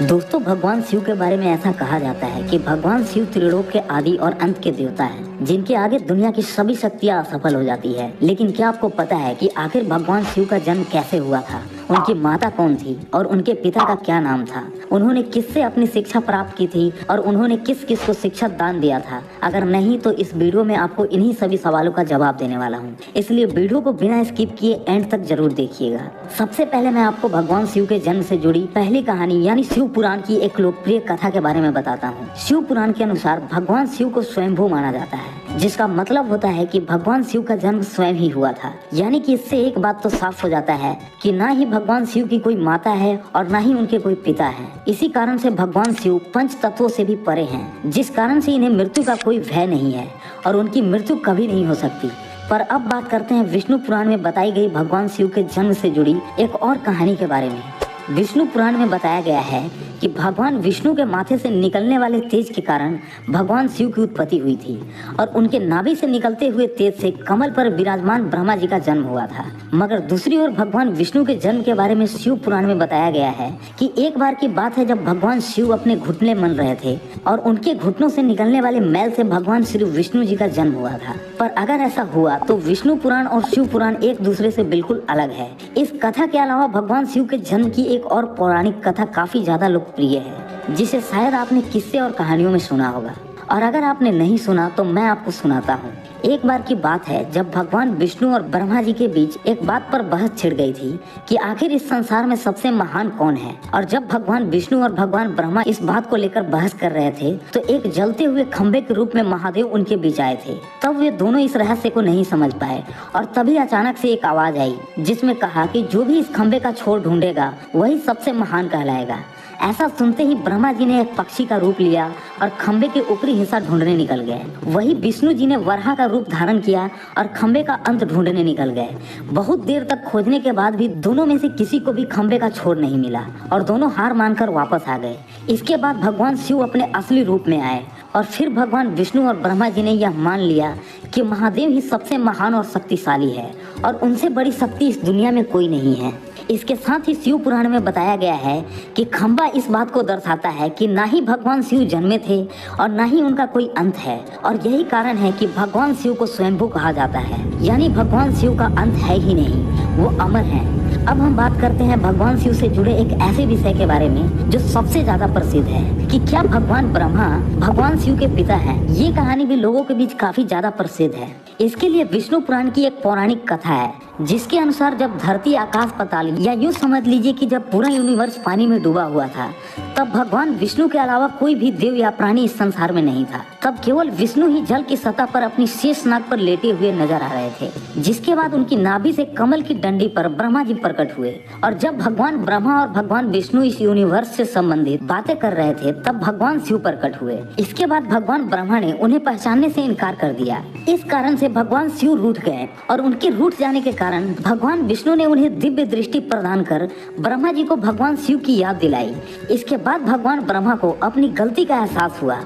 दोस्तों, भगवान शिव के बारे में ऐसा कहा जाता है कि भगवान शिव त्रिलोक के आदि और अंत के देवता हैं, जिनके आगे दुनिया की सभी शक्तियां असफल हो जाती है। लेकिन क्या आपको पता है कि आखिर भगवान शिव का जन्म कैसे हुआ था? उनकी माता कौन थी और उनके पिता का क्या नाम था? उन्होंने किससे अपनी शिक्षा प्राप्त की थी और उन्होंने किस किस को शिक्षा दान दिया था? अगर नहीं तो इस वीडियो में आपको इन्हीं सभी सवालों का जवाब देने वाला हूँ, इसलिए वीडियो को बिना स्किप किए एंड तक जरूर देखिएगा। सबसे पहले मैं आपको भगवान शिव के जन्म से जुड़ी पहली कहानी यानी शिव पुराण की एक लोकप्रिय कथा के बारे में बताता हूँ। शिव पुराण के अनुसार भगवान शिव को स्वयंभू माना जाता है, जिसका मतलब होता है कि भगवान शिव का जन्म स्वयं ही हुआ था। यानी कि इससे एक बात तो साफ हो जाता है कि ना ही भगवान शिव की कोई माता है और ना ही उनके कोई पिता है। इसी कारण से भगवान शिव पंच तत्वों से भी परे हैं, जिस कारण से इन्हें मृत्यु का कोई भय नहीं है और उनकी मृत्यु कभी नहीं हो सकती। पर अब बात करते हैं विष्णु पुराण में बताई गई भगवान शिव के जन्म से जुड़ी एक और कहानी के बारे में। विष्णु पुराण में बताया गया है कि भगवान विष्णु के माथे से निकलने वाले तेज के कारण भगवान शिव की उत्पत्ति हुई थी और उनके नाभि से निकलते हुए तेज से कमल पर विराजमान ब्रह्मा जी का जन्म हुआ था। मगर दूसरी ओर भगवान विष्णु के जन्म के बारे में शिव पुराण में बताया गया है कि एक बार की बात है जब भगवान शिव अपने घुटने मल रहे थे और उनके घुटनों से निकलने वाले मैल से भगवान श्री विष्णु जी का जन्म हुआ था। पर अगर ऐसा हुआ तो विष्णु पुराण और शिव पुराण एक दूसरे से बिल्कुल अलग है। इस कथा के अलावा भगवान शिव के जन्म की एक और पौराणिक कथा काफी ज्यादा लोकप्रिय है, जिसे शायद आपने किस्से और कहानियों में सुना होगा, और अगर आपने नहीं सुना तो मैं आपको सुनाता हूँ। एक बार की बात है जब भगवान विष्णु और ब्रह्मा जी के बीच एक बात पर बहस छिड़ गई थी कि आखिर इस संसार में सबसे महान कौन है। और जब भगवान विष्णु और भगवान ब्रह्मा इस बात को लेकर बहस कर रहे थे तो एक जलते हुए खंबे के रूप में महादेव उनके बीच आए थे। तब वे दोनों इस रहस्य को नहीं समझ पाए और तभी अचानक से एक आवाज आई जिसमें कहा कि जो भी इस खंबे का छोर ढूंढेगा वही सबसे महान कहलाएगा। ऐसा सुनते ही ब्रह्मा जी ने एक पक्षी का रूप लिया और खंबे के ऊपरी हिस्सा ढूंढने निकल गए। वही विष्णु जी ने वराह का रूप धारण किया और खंबे का अंत ढूंढने निकल गए। बहुत देर तक खोजने के बाद भी दोनों में से किसी को भी खंबे का छोर नहीं मिला और दोनों हार मानकर वापस आ गए। इसके बाद भगवान शिव अपने असली रूप में आए और फिर भगवान विष्णु और ब्रह्मा जी ने यह मान लिया कि महादेव ही सबसे महान और शक्तिशाली है और उनसे बड़ी शक्ति इस दुनिया में कोई नहीं है। इसके साथ ही शिव पुराण में बताया गया है कि खंबा इस बात को दर्शाता है कि ना ही भगवान शिव जन्मे थे और ना ही उनका कोई अंत है, और यही कारण है कि भगवान शिव को स्वयंभू कहा जाता है। यानी भगवान शिव का अंत है ही नहीं, वो अमर है। अब हम बात करते हैं भगवान शिव से जुड़े एक ऐसे विषय के बारे में जो सबसे ज्यादा प्रसिद्ध है कि क्या भगवान ब्रह्मा भगवान शिव के पिता हैं। ये कहानी भी लोगों के बीच काफी ज्यादा प्रसिद्ध है। इसके लिए विष्णु पुराण की एक पौराणिक कथा है जिसके अनुसार जब धरती, आकाश, पाताल या यूँ समझ लीजिए कि जब पूरा यूनिवर्स पानी में डूबा हुआ था तब भगवान विष्णु के अलावा कोई भी देव या प्राणी इस संसार में नहीं था। तब केवल विष्णु ही जल की सतह पर अपनी शेष नाग पर लेटे हुए नजर आ रहे थे, जिसके बाद उनकी नाभि से कमल की डंडी पर ब्रह्मा जी प्रकट हुए। और जब भगवान ब्रह्मा और भगवान विष्णु इस यूनिवर्स से संबंधित बातें कर रहे थे तब भगवान शिव प्रकट हुए। इसके बाद भगवान ब्रह्मा ने उन्हें पहचानने से इनकार कर दिया। इस कारण से भगवान शिव रूठ गए और उनके रूठ जाने के कारण भगवान विष्णु ने उन्हें दिव्य दृष्टि प्रदान कर ब्रह्मा जी को भगवान शिव की याद दिलाई। इसके बाद भगवान ब्रह्मा को अपनी गलती का एहसास हुआ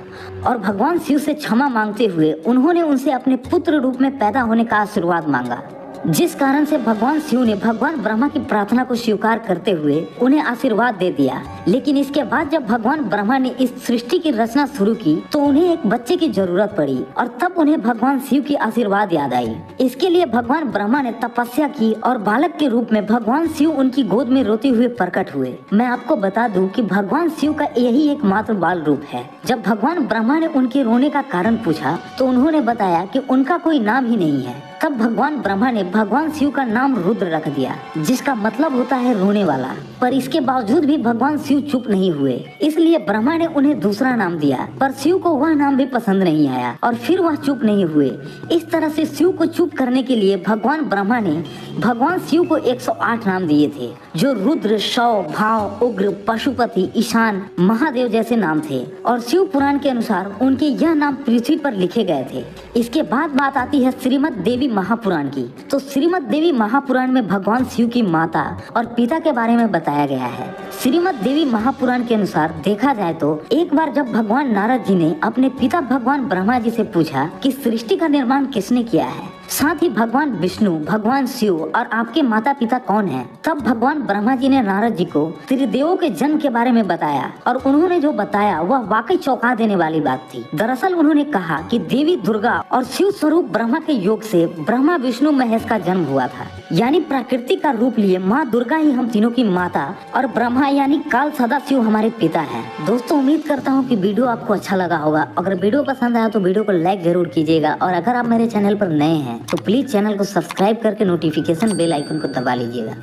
और भगवान शिव से क्षमा मांगते हुए उन्होंने उनसे अपने पुत्र रूप में पैदा होने का आशीर्वाद मांगा, जिस कारण से भगवान शिव ने भगवान ब्रह्मा की प्रार्थना को स्वीकार करते हुए उन्हें आशीर्वाद दे दिया। लेकिन इसके बाद जब भगवान ब्रह्मा ने इस सृष्टि की रचना शुरू की तो उन्हें एक बच्चे की जरूरत पड़ी और तब उन्हें भगवान शिव की आशीर्वाद याद आई। इसके लिए भगवान ब्रह्मा ने तपस्या की और बालक के रूप में भगवान शिव उनकी गोद में रोते हुए प्रकट हुए। मैं आपको बता दूं कि भगवान शिव का यही एकमात्र बाल रूप है। जब भगवान ब्रह्मा ने उनके रोने का कारण पूछा तो उन्होंने बताया कि उनका कोई नाम ही नहीं है। तब भगवान ब्रह्मा ने भगवान शिव का नाम रुद्र रख दिया, जिसका मतलब होता है रोने वाला। पर इसके बावजूद भी भगवान शिव चुप नहीं हुए, इसलिए ब्रह्मा ने उन्हें दूसरा नाम दिया। पर शिव को वह नाम भी पसंद नहीं आया और फिर वह चुप नहीं हुए। इस तरह से शिव को चुप करने के लिए भगवान ब्रह्मा ने भगवान शिव को 108 नाम दिए थे, जो रुद्र, शव, भाव, उग्र, पशुपति, ईशान, महादेव जैसे नाम थे। और शिव पुराण के अनुसार उनके यह नाम पृथ्वी पर लिखे गए थे। इसके बाद बात आती है श्रीमद देवी महापुराण की। तो श्रीमद देवी महापुराण में भगवान शिव की माता और पिता के बारे में बताया गया है। श्रीमद देवी महापुराण के अनुसार देखा जाए तो एक बार जब भगवान नारद जी ने अपने पिता भगवान ब्रह्मा जी से पूछा कि सृष्टि का निर्माण किसने किया है, साथ ही भगवान विष्णु, भगवान शिव और आपके माता पिता कौन हैं। तब भगवान ब्रह्मा जी ने नारद जी को त्रिदेवों के जन्म के बारे में बताया और उन्होंने जो बताया वह वाकई चौंका देने वाली बात थी। दरअसल उन्होंने कहा कि देवी दुर्गा और शिव स्वरूप ब्रह्मा के योग से ब्रह्मा विष्णु महेश का जन्म हुआ था। यानी प्रकृति का रूप लिए माँ दुर्गा ही हम तीनों की माता और ब्रह्मा यानी काल सदाशिव हमारे पिता हैं। दोस्तों उम्मीद करता हूँ कि वीडियो आपको अच्छा लगा होगा। अगर वीडियो पसंद आया तो वीडियो को लाइक जरूर कीजिएगा और अगर आप मेरे चैनल पर नए हैं तो प्लीज चैनल को सब्सक्राइब करके नोटिफिकेशन बेल आइकन को दबा लीजिएगा।